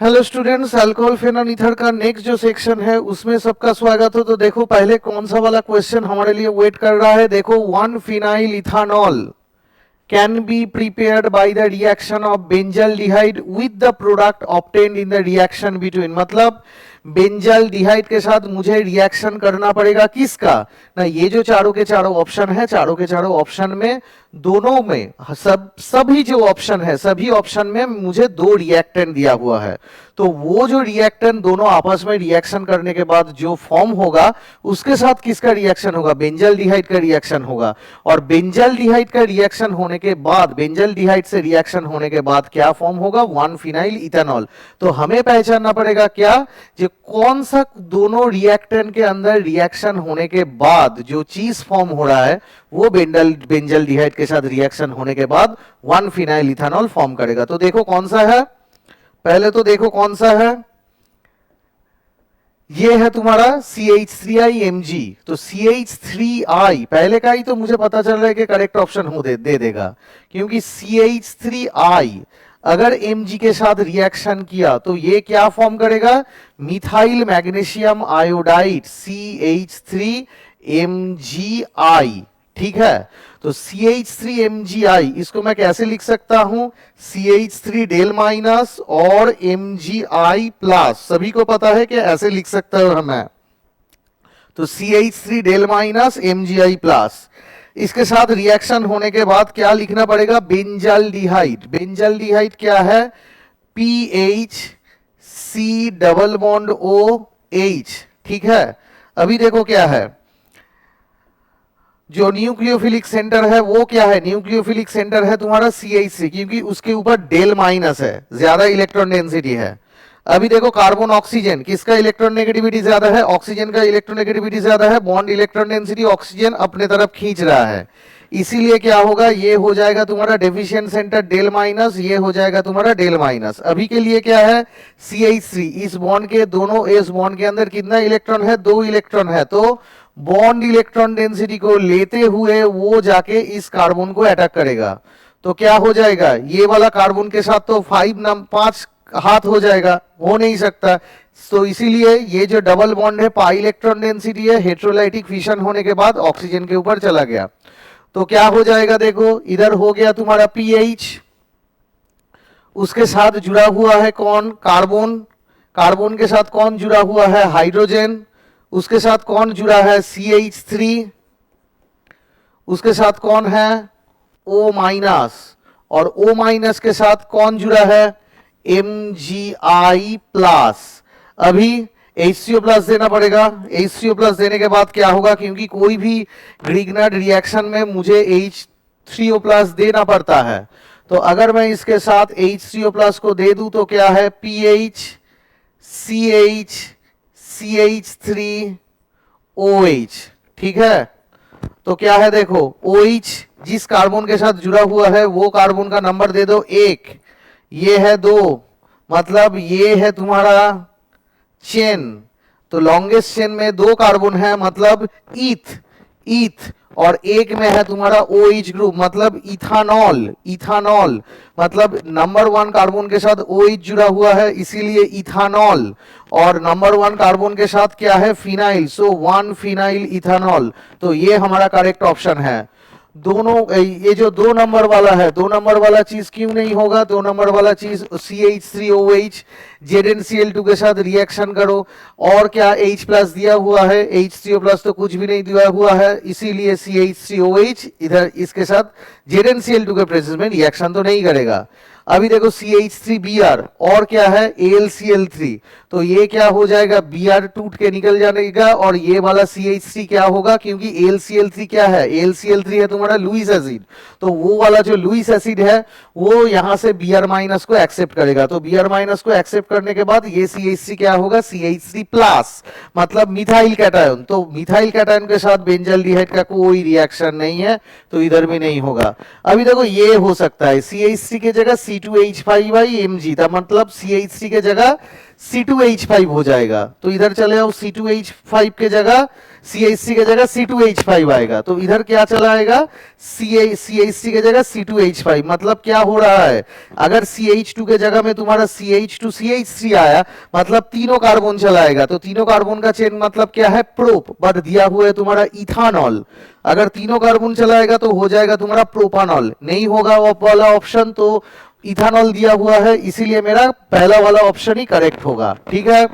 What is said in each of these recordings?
Hello students, alcohol phenol ether का next जो section है उसमें सबका स्वागत हो। तो देखो पहले कौन सा वाला क्वेश्चन हमारे लिए वेट कर रहा है। देखो, 1 phenyl ethanol can be prepared by the reaction of benzaldehyde with the product obtained in the reaction between। मतलब बेंजाल्डिहाइड के साथ मुझे रिएक्शन करना पड़ेगा किसका ना, ये जो चारों के चारों ऑप्शन है, चारों के चारों ऑप्शन में दोनों में सभी जो ऑप्शन है, सभी ऑप्शन में मुझे दो रिएक्टेंट दिया हुआ है। तो वो जो रिएक्टेंट दोनों आपस में रिएक्शन करने के बाद जो फॉर्म होगा उसके साथ किसका रिएक्शन होगा, बेंजाल्डिहाइड का रिएक्शन होगा। और बेंजाल्डिहाइड का रिएक्शन होने के बाद, बेंजाल्डिहाइड से रिएक्शन होने के बाद क्या फॉर्म होगा, 1 phenyl ethanol। तो हमें पहचानना पड़ेगा क्या, जो कौन सा दोनों रिएक्टेंट के अंदर रिएक्शन होने के बाद जो चीज फॉर्म हो रहा है वो बेंजाल्डिहाइड के साथ रिएक्शन होने के बाद 1 phenyl ethanol फॉर्म करेगा। तो देखो कौन सा है, पहले तो देखो कौन सा है, ये है तुम्हारा CH3IMG। तो CH3I पहले का ही तो मुझे पता चल रहा है कि करेक्ट ऑप्शन हो दे देगा, क्योंकि CH3I अगर Mg के साथ रिएक्शन किया तो ये क्या फॉर्म करेगा, मिथाइल मैग्नीशियम आयोडाइड CH3MgI। ठीक है, तो CH3MgI इसको मैं कैसे लिख सकता हूं, CH3 डेल माइनस और MgI प्लस, सभी को पता है कि ऐसे लिख सकता हूं मैं। तो CH3 del minus MgI plus, इसके साथ रिएक्शन होने के बाद क्या लिखना पड़ेगा, बेंजाल्डिहाइड। बेंजाल्डिहाइड क्या है, PHC डबल बॉन्ड OH। ठीक है, अभी देखो क्या है, जो न्यूक्लियोफिलिक सेंटर है वो क्या है, न्यूक्लियोफिलिक सेंटर है तुम्हारा CH3, क्योंकि उसके ऊपर डेल माइनस है, ज्यादा इलेक्ट्रॉन डेंसिटी है। अभी देखो कार्बन ऑक्सीजन, किसका इलेक्ट्रॉन नेगेटिविटी ज्यादा है, ऑक्सीजन का इलेक्ट्रॉन नेगेटिविटी ज्यादा है, बॉन्ड इलेक्ट्रॉन डेंसिटी ऑक्सीजन अपने तरफ खींच रहा है, इसीलिए क्या होगा, ये हो जाएगा तुम्हारा डेफिशिएंट सेंटर डेल माइनस, ये हो जाएगा तुम्हारा डेल माइनस। अभी के लिए क्या है, CH3 इस बॉन्ड के दोनों इस बॉन्ड के अंदर कितना इलेक्ट्रॉन है, 2 इलेक्ट्रॉन है। तो बॉन्ड इलेक्ट्रॉन डेंसिटी को लेते हुए वो जाके इस कार्बन को अटैक करेगा। तो क्या हो जाएगा, ये वाला कार्बन के साथ तो 5 हाथ हो जाएगा, हो नहीं सकता। तो इसीलिए ये जो डबल बॉन्ड है पाई इलेक्ट्रॉन डेंसिटी है, हेट्रोलाइटिक फिशन होने के बाद ऑक्सीजन के ऊपर चला गया। तो क्या हो जाएगा, देखो इधर हो गया तुम्हारा pH, उसके साथ जुड़ा हुआ है कौन, कार्बन। कार्बन के साथ कौन जुड़ा हुआ है, हाइड्रोजन। उसके साथ कौन जुड़ा है, CH3। उसके साथ कौन है, O माइनस। और O माइनस के साथ कौन जुड़ा है, MgI प्लस। अभी HCO प्लस देना पड़ेगा। HCO प्लस देने के बाद क्या होगा, क्योंकि कोई भी ग्रिग्नार्ड रिएक्शन में मुझे H3O प्लस देना पड़ता है। तो अगर मैं इसके साथ HCO प्लस को दे दूं तो क्या है, PH CH CH3OH। ठीक है, तो क्या है देखो, OH जिस कार्बन के साथ जुड़ा हुआ है वो कार्बन का नंबर दे दो 1, ये है 2, मतलब ये है तुम्हारा चेन। तो लॉन्गेस्ट चेन में 2 कार्बन है, मतलब ईथ। और एक में है तुम्हारा OH ग्रुप, मतलब इथानॉल। इथानॉल मतलब नंबर 1 कार्बन के साथ OH जुड़ा हुआ है, इसीलिए इथानॉल। और नंबर 1 कार्बन के साथ क्या है, फिनाइल। सो 1 phenyl ethanol। तो ये हमारा करेक्ट ऑप्शन है। दोनों ये जो 2 नंबर वाला है, 2 नंबर वाला चीज क्यों नहीं होगा, 2 नंबर वाला चीज CH3OH ZnCl2 के साथ रिएक्शन करो, और क्या H प्लस दिया हुआ है, H3O प्लस तो कुछ भी नहीं दिया हुआ है, इसीलिए CH3OH इधर इसके साथ ZnCl2 के प्रेजेंस में रिएक्शन तो नहीं करेगा। अभी देखो CH3Br और क्या है, AlCl3। तो ये क्या हो जाएगा, Br टूट के निकल जाएगा, और ये वाला CH3 क्या होगा, क्योंकि AlCl3 क्या है, AlCl3 है तुम्हारा लुईस एसिड। तो वो वाला जो लुईस एसिड है वो यहां से Br माइनस को एक्सेप्ट करेगा। तो Br माइनस को एक्सेप्ट करने के बाद ये CH3 क्या होगा, CH3 प्लस, मतलब मिथाइल कैटायन। तो मिथाइल कैटायन के साथ बेंजाल्डिहाइड का कोई रिएक्शन नहीं है, तो इधर भी नहीं होगा। अभी देखो ये हो सकता है, CH3 की जगह C2H5Mg था, मतलब CH3 के जगह C2H5 हो जाएगा। तो इधर चले आओ, C2H5 के जगह CH3 की जगह C2H5 आएगा, तो इधर क्या चला आएगा, CH3 की जगह C2H5। मतलब क्या हो रहा है, अगर CH2 के जगह में तुम्हारा CH2 CH3 आया, मतलब तीनों कार्बन चला आएगा। तो तीनों कार्बन का चेन मतलब क्या है, प्रोप, बट दिया हुआ है तुम्हारा इथानॉल। अगर तीनों कार्बन चला आएगा तो हो जाएगा तुम्हारा प्रोपानॉल। नहीं होगा वो वाला ऑप्शन, तो इथानॉल दिया हुआ है, इसीलिए मेरा पहला वाला ऑप्शन ही करेक्ट होगा। ठीक है,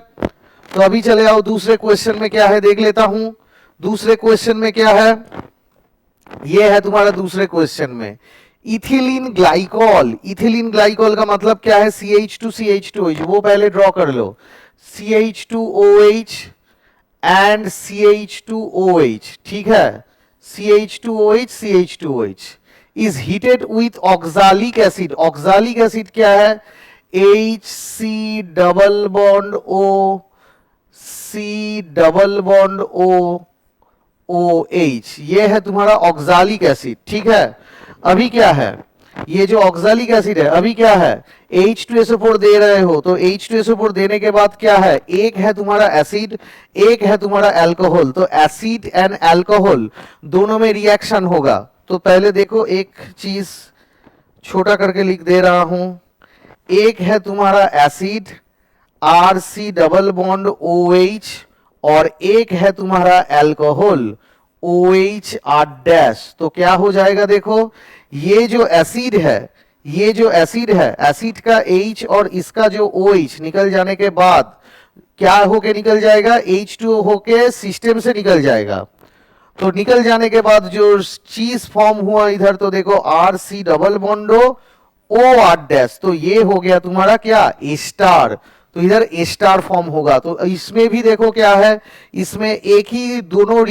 तो अभी चले आओ दूसरे क्वेश्चन में क्या है देख लेता हूं। दूसरे क्वेश्चन में क्या है, ये है तुम्हारा दूसरे क्वेश्चन में इथिलीन ग्लाइकॉल। इथिलीन ग्लाइकॉल का मतलब क्या है, CH2CH2OH, वो पहले ड्रॉ कर लो, CH2OH एंड CH2OH। ठीक है, CH2OH is heated with oxalic acid. Oxalic acid क्या है, HC double bond O, C double bond O, OH, ये है तुम्हारा ऑक्सालिक एसिड। ठीक है, अभी क्या है, ये जो ऑक्सालिक एसिड है अभी क्या है, H2SO4 दे रहे हो, तो H2SO4 देने के बाद क्या है, एक है तुम्हारा एसिड, एक है तुम्हारा अल्कोहल। तो एसिड एंड अल्कोहल दोनों में रिएक्शन होगा। तो पहले देखो, एक चीज छोटा करके लिख दे रहा हूं, एक है तुम्हारा acid RC double bond OH, और एक है तुम्हारा अल्कोहल OH R डैश। तो क्या हो जाएगा, देखो ये जो एसिड है, ये जो एसिड है, एसिड का H और इसका जो OH निकल जाने के बाद क्या होके निकल जाएगा, H2O होके सिस्टम से निकल जाएगा। तो निकल जाने के बाद जो चीज फॉर्म हुआ इधर, तो देखो RC डबल बॉन्डो OR डैश, तो ये हो गया तुम्हारा क्या, एस्टार। तो इधर एस्टार फॉर्म होगा। तो इसमें भी देखो क्या है, इसमें एक ही दोनों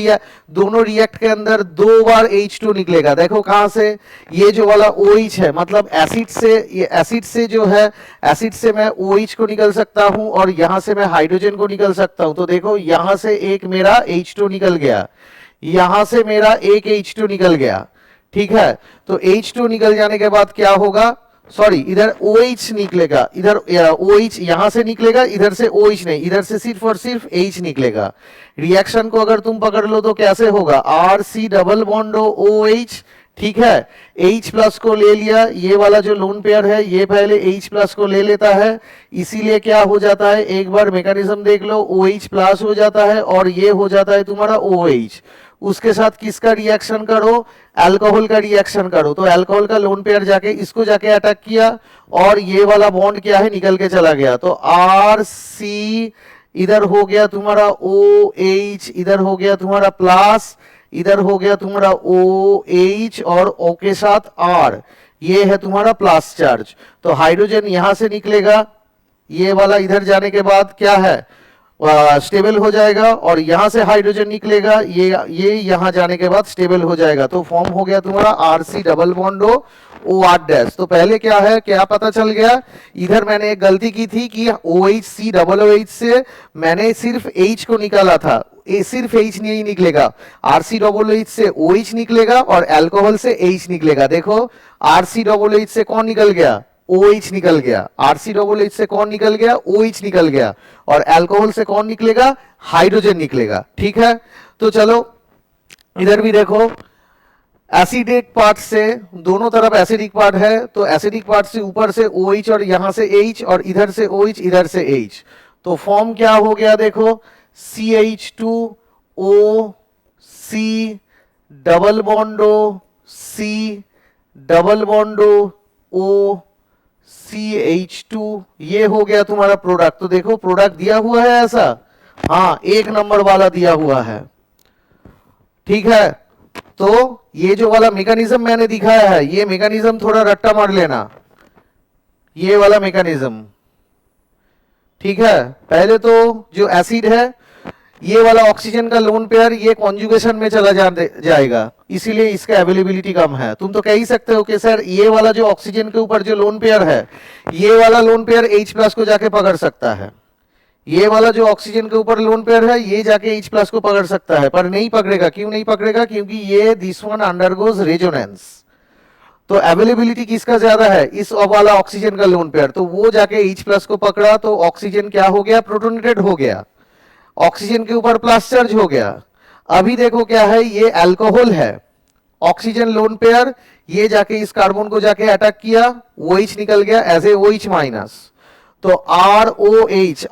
रिएक्ट के अंदर दो बार H2 निकलेगा। देखो कहां से, ये जो वाला OH है, मतलब एसिड से, ये एसिड से जो है, एसिड से मैं OH को निकल सकता हूं और यहां से मैं हाइड्रोजन को निकल सकता हूं। तो देखो यहां से एक मेरा H2 निकल गया, यहां से मेरा एक H2 निकल गया। ठीक है, तो H2 निकल जाने के बाद क्या होगा, सॉरी इधर OH निकलेगा, इधर OH यहां से निकलेगा, इधर से OH नहीं, इधर से सिर्फ और सिर्फ H निकलेगा। रिएक्शन को अगर तुम पकड़ लो तो कैसे होगा, RC डबल बॉन्ड OH। ठीक है, H प्लस को ले लिया, ये वाला जो लोन पेयर है ये पहले H प्लस को ले लेता है, इसीलिए क्या हो जाता है, एक बार मैकेनिज्म देख लो, OH प्लस हो जाता है और ये हो जाता है तुम्हारा OH। उसके साथ किसका रिएक्शन करो, अल्कोहल का रिएक्शन करो। तो अल्कोहल का लोन पेयर जाके इसको जाके अटैक किया और ये वाला बॉन्ड क्या है, निकल के चला गया। तो RC इधर हो गया तुम्हारा OH, इधर हो गया तुम्हारा प्लस, इधर हो गया तुम्हारा OH और O के साथ R, ये है तुम्हारा प्लस चार्ज। तो हाइड्रोजन यहां से निकलेगा, ये वाला इधर जाने के बाद क्या है, स्टेबल हो जाएगा, और यहां से हाइड्रोजन निकलेगा, ये यहां जाने के बाद स्टेबल हो जाएगा। तो फॉर्म हो गया तुम्हारा RC double bond OR dash. तो पहले क्या है, क्या पता चल गया, इधर मैंने एक गलती की थी कि OHC डबल OH से मैंने सिर्फ H को निकाला था, सिर्फ H नहीं निकलेगा, RC डबल OH से OH निकलेगा और अल्कोहल से H निकलेगा। देखो RC डबल OH से कौन निकल गया, OH निकल गया, RC डबल OH से कौन निकल गया, OH निकल गया, और अल्कोहल से कौन निकलेगा, हाइड्रोजन निकलेगा। ठीक है, तो चलो इधर भी देखो, एसिडिक पार्ट से दोनों तरफ एसिडिक पार्ट है, तो एसिडिक पार्ट से ऊपर से OH और यहां से H और इधर से OH इधर से H। तो फॉर्म क्या हो गया, देखो CH2O C double बॉन्डो C double बॉन्डो O CH2, ये हो गया तुम्हारा प्रोडक्ट। तो देखो प्रोडक्ट दिया हुआ है ऐसा, हाँ एक नंबर वाला दिया हुआ है। ठीक है, तो ये जो वाला मैकेनिज्म मैंने दिखाया है, ये मैकेनिज्म थोड़ा रट्टा मार लेना, ये वाला मैकेनिज्म। ठीक है, पहले तो जो एसिड है, ये वाला ऑक्सीजन का लोन पेयर ये कॉन्जुगेशन में चला जाएगा, इसीलिए इसका अवेलेबिलिटी कम है। तुम तो कह ही सकते हो कि सर ये वाला जो ऑक्सीजन के ऊपर जो लोन पेयर है, ये वाला लोन पेयर H प्लस को जाके पकड़ सकता है, ये वाला जो ऑक्सीजन के ऊपर लोन पेयर है ये जाके H प्लस को पकड़ सकता है, पर नहीं पकड़ेगा। क्यों नहीं पकड़ेगा, क्योंकि ये दिस वन अंडरगोज रेजोनेंस। तो अवेलेबिलिटी किसका ज्यादा है, इस वाला ऑक्सीजन का लोन पेयर, तो वो जाके H प्लस को पकड़ा, तो ऑक्सीजन क्या हो गया, प्रोटोनेटेड हो गया, ऑक्सीजन के ऊपर प्लस चार्ज हो गया। अभी देखो क्या है, ये अल्कोहल है, ऑक्सीजन लोन पेयर, ये जाके इस कार्बन को जाके अटैक किया, OH निकल गया एज ए OH माइनस, तो ROH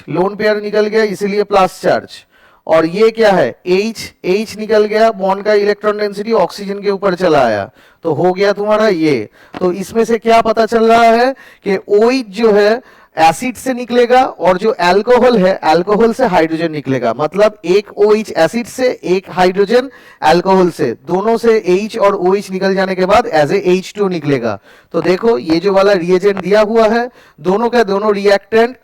लोन पेयर निकल गया, इसीलिए प्लस चार्ज। और ये क्या है, H निकल गया, बॉन्ड का इलेक्ट्रॉन डेंसिटी ऑक्सीजन के ऊपर चला आया, तो हो गया तुम्हारा ये। तो इसमें से क्या पता चल रहा है कि OH जो है एसिड से निकलेगा, और जो अल्कोहल है अल्कोहल से हाइड्रोजन निकलेगा, मतलब एक OH एसिड से, एक हाइड्रोजन अल्कोहल से, दोनों से H और OH निकल जाने के बाद एज ए H2 निकलेगा। तो देखो ये जो वाला रिएजेंट दिया हुआ है, दोनों का दोनों reactant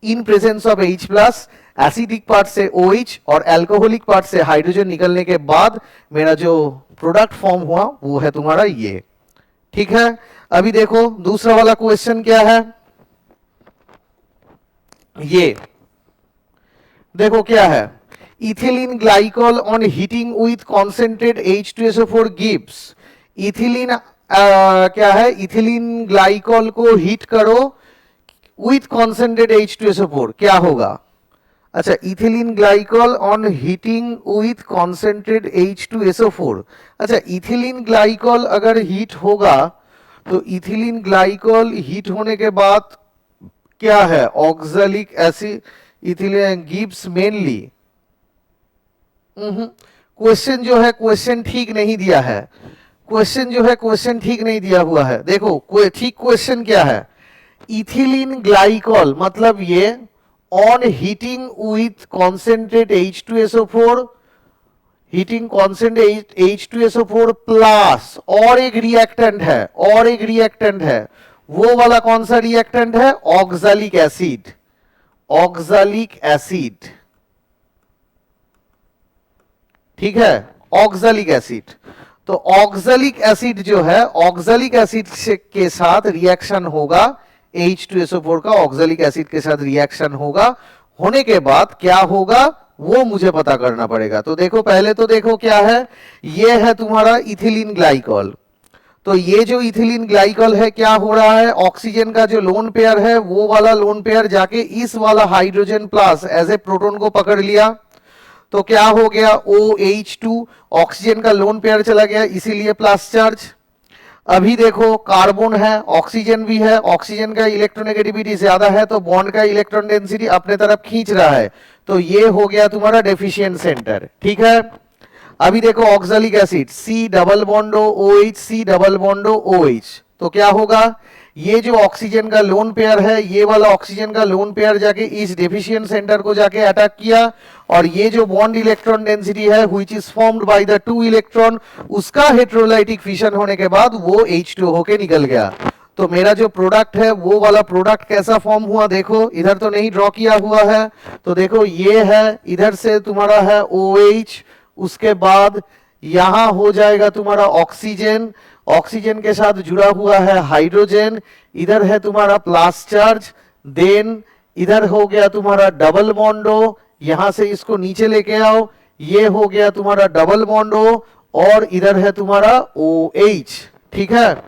in presence of H plus, acidic part से OH और अल्कोहलिक पार्ट से हाइड्रोजन निकलने के बाद मेरा जो प्रोडक्ट फॉर्म हुआ वो है तुम्हारा ये। ठीक है, अभी देखो दूसरा वाला क्वेश्चन क्या है, ये देखो क्या है, ethylene glycol on heating with concentrate H2SO4 gives. Ethylene क्या है, इथिलीन ग्लाइकॉल को हीट करो विथ कॉन्सेंट्रेट H2SO4, क्या होगा? अच्छा, ethylene glycol on heating with concentrate H2SO4। अच्छा, इथिलीन ग्लाइकॉल अगर हीट होगा तो इथिलीन ग्लाइकॉल हीट होने के बाद क्या है, oxalic acid ethylene gives mainly. Question जो है क्वेश्चन ठीक नहीं दिया है, क्वेश्चन जो है क्वेश्चन ठीक नहीं दिया हुआ है। देखो ठीक क्वेश्चन क्या है, इथिलीन ग्लाइकॉल मतलब ये on heating with concentrate H2SO4, heating concentrate H2SO4 plus और एक रिएक्टेंट है, और एक रिएक्टेंट है, वो वाला कौन सा रिएक्टेंट है, ऑक्सैलिक एसिड, ऑक्सैलिक एसिड। ठीक है, ऑक्सैलिक एसिड। तो ऑक्सैलिक एसिड जो है, ऑक्सैलिक एसिड के साथ रिएक्शन होगा, H2SO4 का ऑक्सैलिक एसिड के साथ रिएक्शन होगा, होने के बाद क्या होगा वो मुझे पता करना पड़ेगा। तो देखो पहले तो देखो क्या है, ये है तुम्हारा इथिलीन ग्लाइकॉल। तो ये जो इथिलीन ग्लाइकॉल है, क्या हो रहा है, ऑक्सीजन का जो लोन पेयर है वो वाला लोन पेयर जाके इस वाला hydrogen plus as a proton को पकड़ लिया, तो क्या हो गया, OH2, ऑक्सीजन का लोन पेयर चला गया, इसीलिए प्लस चार्ज। अभी देखो कार्बन है, ऑक्सीजन भी है, ऑक्सीजन का इलेक्ट्रोनेगेटिविटी ज्यादा है तो बॉन्ड का इलेक्ट्रॉन डेंसिटी अपने तरफ खींच रहा है, तो ये हो गया तुम्हारा डेफिशिएंट सेंटर। ठीक है, अभी देखो oxalic acid, C double बॉन्डो OH, C double बॉन्डो OH, तो क्या होगा, ये जो ऑक्सीजन का लोन पेयर है, ये वाला ऑक्सीजन का लोन पेयर जाके इस डेफिशिएंट सेंटर को जाके अटैक किया, और ये जो बॉन्ड इलेक्ट्रॉन डेंसिटी है which is formed by the 2 electron, उसका हेटेरोलाइटिक फिशन होने के बाद वो H2 होके निकल गया। तो मेरा जो प्रोडक्ट है वो वाला प्रोडक्ट कैसा फॉर्म हुआ, देखो इधर तो नहीं ड्रॉ किया हुआ है, तो देखो ये है, इधर से तुम्हारा है OH, उसके बाद यहां हो जाएगा तुम्हारा ऑक्सीजन, ऑक्सीजन के साथ जुड़ा हुआ है हाइड्रोजन, इधर है तुम्हारा प्लस चार्ज, देन इधर हो गया तुम्हारा डबल बॉन्डो, यहां से इसको नीचे लेके आओ, ये हो गया तुम्हारा डबल बॉन्डो, और इधर है तुम्हारा OH। ठीक है,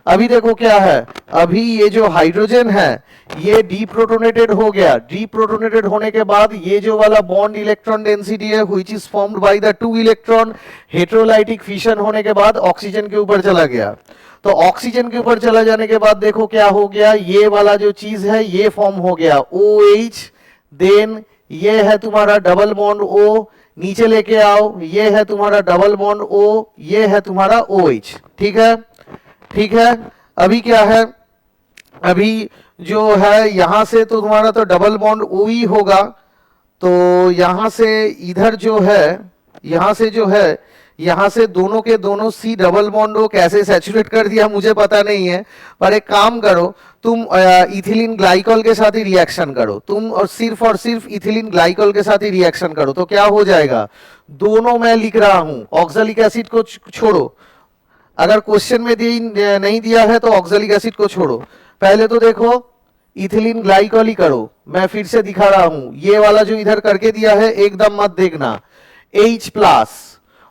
अभी देखो क्या है, अभी ये जो हाइड्रोजन है ये डीप्रोटोनेटेड हो गया, डीप्रोटोनेटेड होने के बाद ये जो वाला बॉन्ड इलेक्ट्रॉन डेंसिटी है which is formed by the 2 electron, heterolytic fission होने के बाद ऑक्सीजन के ऊपर चला गया। तो ऑक्सीजन के ऊपर चला जाने के बाद देखो क्या हो गया, ये वाला जो चीज है ये फॉर्म हो गया OH, देन ये है तुम्हारा डबल बॉन्ड O, नीचे लेके आओ, ये है तुम्हारा डबल बॉन्ड O, ये है तुम्हारा OH। ठीक है, ठीक है, अभी क्या है, अभी जो है यहां से तो तुम्हारा तो डबल बॉन्ड OE होगा, तो यहां से इधर जो है, यहां से जो है, यहां से दोनों के दोनों C डबल बॉन्ड O कैसे सैचुरेट कर दिया मुझे पता नहीं है, पर एक काम करो तुम इथिलीन ग्लाइकॉल के साथ ही रिएक्शन करो, तुम और सिर्फ इथिलीन ग्लाइकॉल के साथ ही रिएक्शन करो, तो क्या हो जाएगा, दोनों मैं लिख रहा हूं, ऑक्सैलिक एसिड को छोड़ो, अगर क्वेश्चन में नहीं दिया है तो ऑक्सैलिक एसिड को छोड़ो, पहले तो देखो इथिलीन ग्लाइकॉल ही करो, मैं फिर से दिखा रहा हूं, ये वाला जो इधर करके दिया है एकदम मत देखना, H प्लस,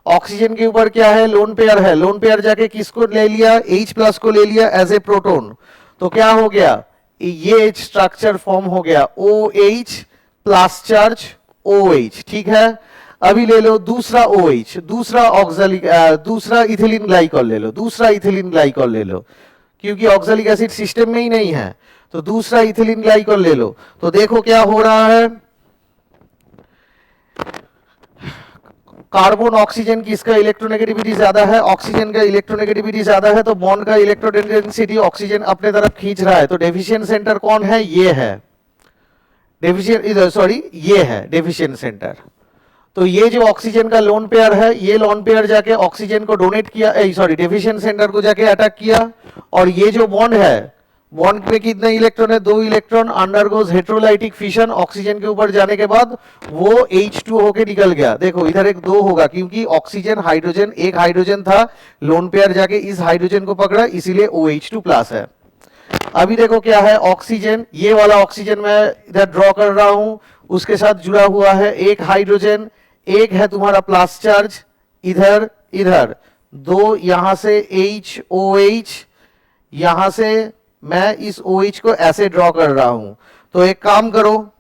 ऑक्सीजन के ऊपर क्या है, लोन पेयर है, लोन पेयर जाके किसको ले लिया, H प्लस को ले लिया एज ए प्रोटोन, तो क्या हो गया, ये स्ट्रक्चर फॉर्म हो गया OH प्लस चार्ज OH। ठीक है, अभी ले लो दूसरा OH, दूसरा ऑक्सैलिक, दूसरा इथिलीन ग्लाइकॉल ले लो, दूसरा इथिलीन ग्लाइकॉल ले लो, क्योंकि ऑक्सैलिक एसिड सिस्टम में ही नहीं है, तो दूसरा इथिलीन ग्लाइकॉल ले लो। तो देखो क्या हो रहा है, कार्बन ऑक्सीजन की इसका इलेक्ट्रोनेगेटिविटी ज्यादा है, ऑक्सीजन का इलेक्ट्रोनेगेटिविटी ज्यादा है, तो बॉन्ड का इलेक्ट्रोडेंसिटी ऑक्सीजन अपने तरफ खींच रहा है। तो डेफिशिएंट सेंटर कौन है, ये है डेफिशिएंट, सॉरी ये है डेफिशिएंट सेंटर। तो ये जो ऑक्सीजन का लोन पेयर है, ये लोन पेयर जाके ऑक्सीजन को डोनेट किया, सॉरी डेफिशिएंट सेंटर को जाके अटैक किया, और ये जो बॉन्ड है, बॉन्ड में कितने इलेक्ट्रॉन है, 2 electron, undergoes heterolytic fission, oxygen के ऊपर जाने के बाद वो H2 होके निकल गया। देखो इधर एक 2 होगा, क्योंकि ऑक्सीजन हाइड्रोजन, एक हाइड्रोजन था, लोन पेयर जाके इस हाइड्रोजन को पकड़ा, इसीलिए OH2 प्लस है। अभी देखो क्या है, ऑक्सीजन, ये वाला ऑक्सीजन मैं इधर ड्रॉ कर रहा हूं, उसके साथ जुड़ा हुआ है एक हाइड्रोजन, एक है तुम्हारा प्लस चार्ज, इधर इधर 2, यहां से OH, यहां से मैं इस OH को ऐसे ड्रॉ कर रहा हूं। तो एक काम करो,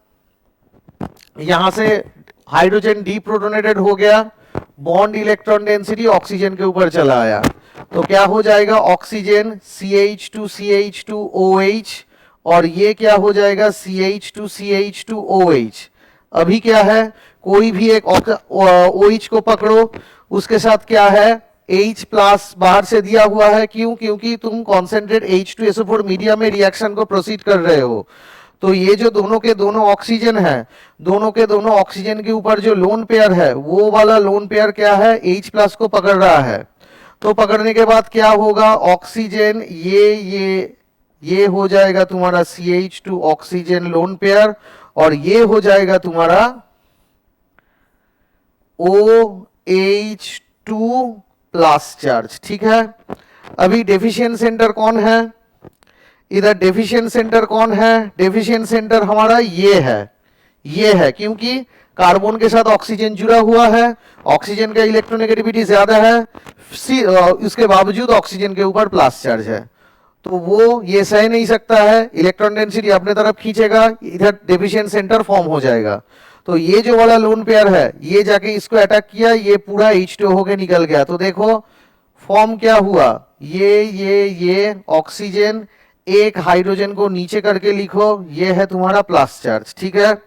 यहां से हाइड्रोजन डीप्रोटोनेटेड हो गया, बॉन्ड इलेक्ट्रॉन डेंसिटी ऑक्सीजन के ऊपर चला आया, तो क्या हो जाएगा, ऑक्सीजन CH2CH2OH, और ये क्या हो जाएगा, CH2CH2OH। अभी क्या है, कोई भी एक OH को पकड़ो, उसके साथ क्या है, H प्लस बाहर से दिया हुआ है, क्यों, क्योंकि तुम कॉन्सेंट्रेट H2SO4 मीडिया में रिएक्शन को प्रोसीड कर रहे हो। तो ये जो दोनों के दोनों ऑक्सीजन है, दोनों के दोनों ऑक्सीजन के ऊपर जो लोन पेयर है, वो वाला लोन पेयर क्या है, H प्लस को पकड़ रहा है। तो पकड़ने के बाद क्या होगा, ऑक्सीजन ये हो जाएगा तुम्हारा CH2 ऑक्सीजन लोन पेयर, और ये हो जाएगा तुम्हारा OH2 प्लस चार्ज। ठीक है, अभी डेफिशिएंट सेंटर कौन है, इधर डेफिशिएंट सेंटर कौन है, डेफिशिएंट सेंटर हमारा ये है, क्योंकि कार्बन के साथ ऑक्सीजन जुड़ा हुआ है, ऑक्सीजन का इलेक्ट्रोनेगेटिविटी ज्यादा है, उसके बावजूद ऑक्सीजन के ऊपर प्लस चार्ज है, तो वो ये सह नहीं सकता है, इलेक्ट्रॉन डेंसिटी अपने तरफ खींचेगा, इधर डेफिशिएंट सेंटर फॉर्म हो जाएगा। तो ये जो वाला लोन पेयर है, ये जाके इसको अटैक किया, ये पूरा H2 होके निकल गया। तो देखो फॉर्म क्या हुआ, ये ऑक्सीजन, एक हाइड्रोजन को नीचे करके लिखो, ये है तुम्हारा प्लस चार्ज। ठीक है,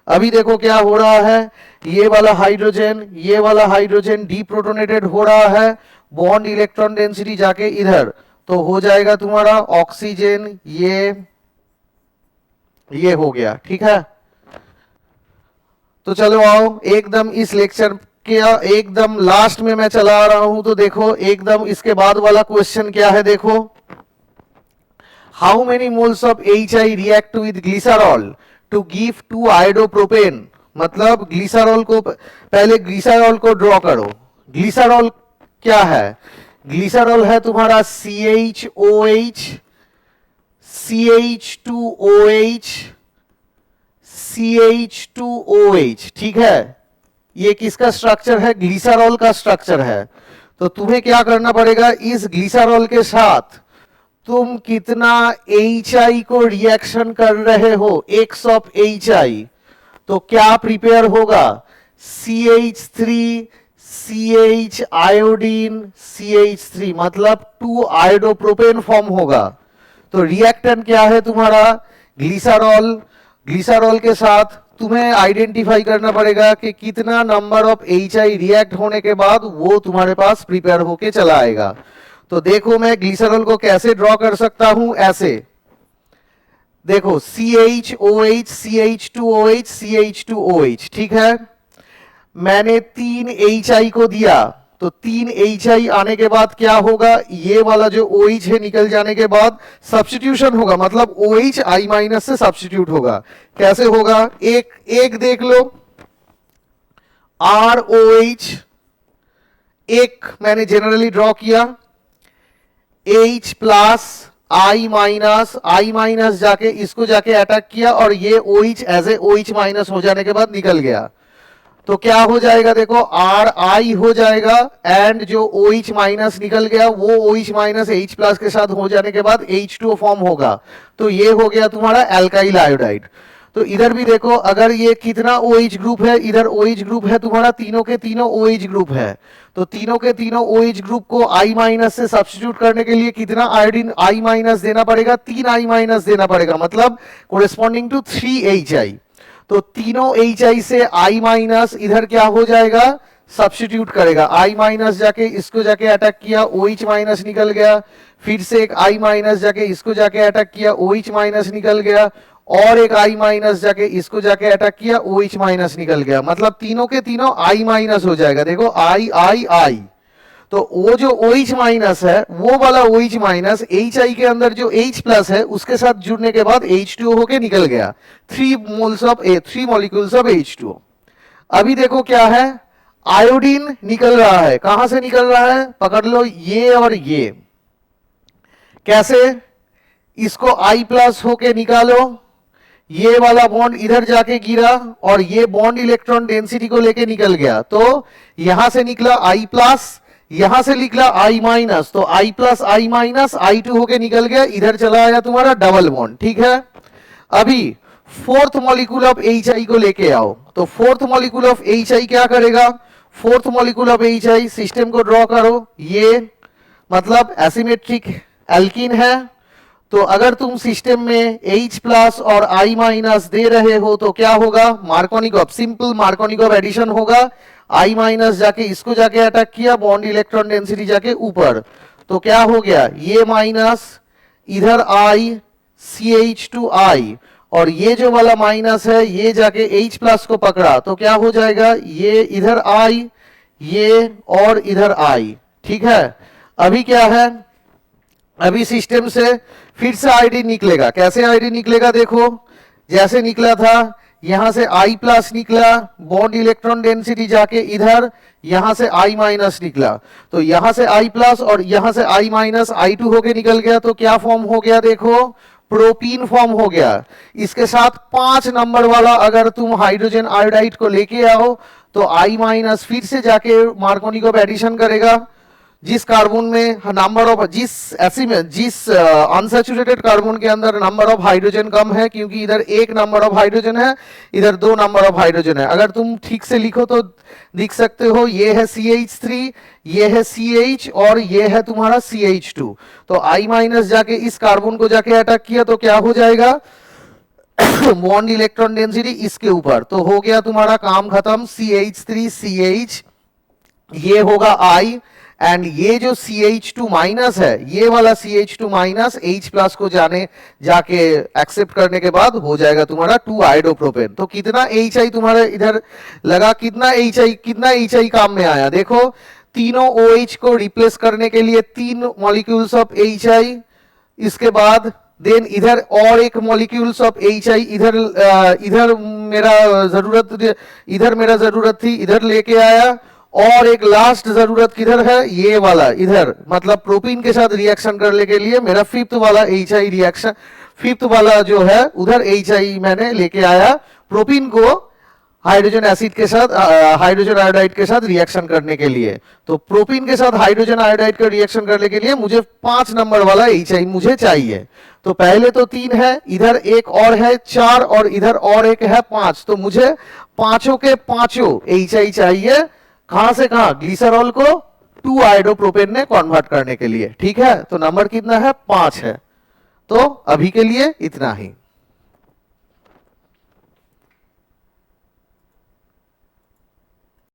अभी देखो क्या हो रहा है, ये वाला हाइड्रोजन डीप्रोटोनेटेड हो रहा है, बॉन्ड इलेक्ट्रॉन डेंसिटी जाके इधर, तो हो जाएगा तुम्हारा ऑक्सीजन, ये हो गया। ठीक है, तो चलो आओ एकदम इस लेक्चर के एकदम लास्ट में मैं चला आ रहा हूं, तो देखो एकदम इसके बाद वाला क्वेश्चन क्या है, देखो how many moles of HI react with glycerol to give 2 iodopropane. मतलब ग्लिसरॉल को, पहले ग्लिसरॉल को ड्रॉ करो। ग्लिसरॉल क्या है, ग्लिसरॉल है तुम्हारा CHOH, CH2OH, CH2OH। ठीक है, ये किसका स्ट्रक्चर है, ग्लिसरॉल का स्ट्रक्चर है। तो तुम्हें क्या करना पड़ेगा, इस ग्लिसरॉल के साथ तुम कितना HI को रिएक्शन कर रहे हो, X ऑफ HI, तो क्या प्रिपेयर होगा, CH3 CH आयोडीन CH3, मतलब 2 आयोडोप्रोपेन फॉर्म होगा। तो रिएक्टेंट क्या है तुम्हारा, ग्लिसरॉल। ग्लिसरॉल के साथ तुम्हें आइडेंटिफाई करना पड़ेगा कि कितना नंबर ऑफ HI रिएक्ट होने के बाद वो तुम्हारे पास प्रिपेयर होके चला आएगा। तो देखो मैं ग्लिसरॉल को कैसे ड्रॉ कर सकता हूं, ऐसे देखो CHOH CH2OH CH2OH। ठीक है, मैंने 3 HI को दिया, तो 3 HI आने के बाद क्या होगा, ये वाला जो OH है निकल जाने के बाद सब्स्टिट्यूशन होगा, मतलब OH I माइनस से सब्स्टिट्यूट होगा। कैसे होगा, एक देख लो, ROH एक मैंने जनरली ड्रॉ किया, H प्लस I माइनस जाके इसको जाके अटैक किया, और ये OH as a OH minus हो जाने के बाद निकल गया। तो क्या हो जाएगा, देखो RI हो जाएगा, एंड जो OH माइनस निकल गया वो OH माइनस H प्लस के साथ हो जाने के बाद H2O फॉर्म होगा। तो ये हो गया तुम्हारा एल्काइल आयोडाइड। तो इधर भी देखो, अगर ये कितना OH ग्रुप है, इधर OH ग्रुप है तुम्हारा, तीनों के तीनों OH ग्रुप है, तो तीनों के तीनों OH ग्रुप को I माइनस से सब्स्टिट्यूट करने के लिए कितना आयोडीन I माइनस देना पड़ेगा, 3 I माइनस देना पड़ेगा, मतलब कोरेस्पॉन्डिंग टू 3 HI। तो तीनों HI से I माइनस इधर क्या हो जाएगा, सब्स्टिट्यूट करेगा, I माइनस जाके इसको जाके अटैक किया, OH माइनस निकल गया, फिर से एक I माइनस जाके इसको जाके अटैक किया, OH माइनस निकल गया, और एक I माइनस जाके इसको जाके अटैक किया, OH माइनस निकल गया, मतलब तीनों के तीनों I माइनस हो जाएगा। देखो I, तो वो जो OH माइनस है, वो वाला OH माइनस HI के अंदर जो H प्लस है उसके साथ जुड़ने के बाद H2O होके निकल गया, 3 मॉलिक्यूल्स ऑफ H2O। अभी देखो क्या है, आयोडीन निकल रहा है, कहां से निकल रहा है, पकड़ लो, ये और ये, कैसे, इसको I प्लस होके निकालो, ये वाला बॉन्ड इधर जाके गिरा और ये बॉन्ड इलेक्ट्रॉन डेंसिटी को लेके निकल गया, तो यहां से निकला I प्लस, यहां से निकला I माइनस, तो I plus I minus I2 होके निकल गया, इधर चला आया तुम्हारा डबल बॉन्ड, ठीक है। अभी फोर्थ मॉलिक्यूल ऑफ HI को लेके आओ, तो फोर्थ मॉलिक्यूल ऑफ HI क्या करेगा, fourth molecule of HI system को ड्रॉ करो, ये मतलब एसिमेट्रिक एल्कीन है, तो अगर तुम सिस्टम में H प्लस और I माइनस दे रहे हो तो क्या होगा, मार्कोनिकॉफ, सिंपल मार्कोनिकॉफ एडिशन होगा, I माइनस जाके इसको जाके अटैक किया, बॉन्ड इलेक्ट्रॉन डेंसिटी जाके ऊपर, तो क्या हो गया, ये माइनस, इधर I, CH2I, और ये जो वाला माइनस है ये जाके H प्लस को पकड़ा, तो क्या हो जाएगा, ये इधर I, ये और इधर I, ठीक है। अभी क्या है, अभी सिस्टम से फिर से आयोडीन निकलेगा, कैसे आयोडीन निकलेगा, देखो जैसे निकला था, यहां से I प्लस निकला, बॉन्ड इलेक्ट्रॉन डेंसिटी जाके इधर, यहां से I माइनस निकला, तो यहां से I प्लस और यहां से I माइनस I2 होके निकल गया, तो क्या फॉर्म हो गया, देखो प्रोपीन फॉर्म हो गया। इसके साथ 5 नंबर वाला अगर तुम हाइड्रोजन आयोडाइड को लेके आओ तो I माइनस फिर से जाके मार्कोनिकॉफ एडिशन करेगा, जिस कार्बन में नंबर ऑफ, जिस अनसैचुरेटेड कार्बन के अंदर नंबर ऑफ हाइड्रोजन कम है, क्योंकि इधर 1 नंबर ऑफ हाइड्रोजन है, इधर 2 नंबर ऑफ हाइड्रोजन है, अगर तुम ठीक से लिखो तो दिख सकते हो, ये है CH3, ये है CH और ये है तुम्हारा CH2, तो I माइनस जाके इस कार्बन को जाके अटैक किया, तो क्या हो जाएगा, बॉन्ड इलेक्ट्रॉन डेंसिटी इसके ऊपर, तो हो गया तुम्हारा काम खत्म, CH3CH, ये होगा I, एंड ये जो CH2 माइनस है, ये वाला CH2 माइनस H प्लस को जाके एक्सेप्ट करने के बाद हो जाएगा तुम्हारा 2 आयोडोप्रोपेन। तो कितना HI तुम्हारे इधर लगा, कितना HI काम में आया, देखो तीनों OH को रिप्लेस करने के लिए 3 मॉलिक्यूल्स ऑफ HI, इसके बाद देन इधर और एक मॉलिक्यूल्स ऑफ HI, इधर मेरा जरूरत थी, इधर लेके आया, और एक लास्ट जरूरत किधर है, ये वाला इधर, मतलब प्रोपीन के साथ रिएक्शन करने के लिए मेरा फिफ्थ वाला HI रिएक्शन, फिफ्थ वाला जो है उधर HI मैंने लेके आया, प्रोपीन को हाइड्रोजन एसिड के साथ, हाइड्रोजन आयोडाइड के साथ रिएक्शन करने के लिए। तो प्रोपीन के साथ हाइड्रोजन आयोडाइड का रिएक्शन करने के लिए मुझे 5 नंबर वाला HI मुझे चाहिए, तो पहले तो 3 है, इधर एक और है 4, और इधर और एक है 5, तो मुझे पांचों के पांचों HI चाहिए, कहां से कहां, ग्लिसरॉल को 2 आयोडोप्रोपेन ने कन्वर्ट करने के लिए, ठीक है। तो नंबर कितना है, 5 है, तो अभी के लिए इतना ही।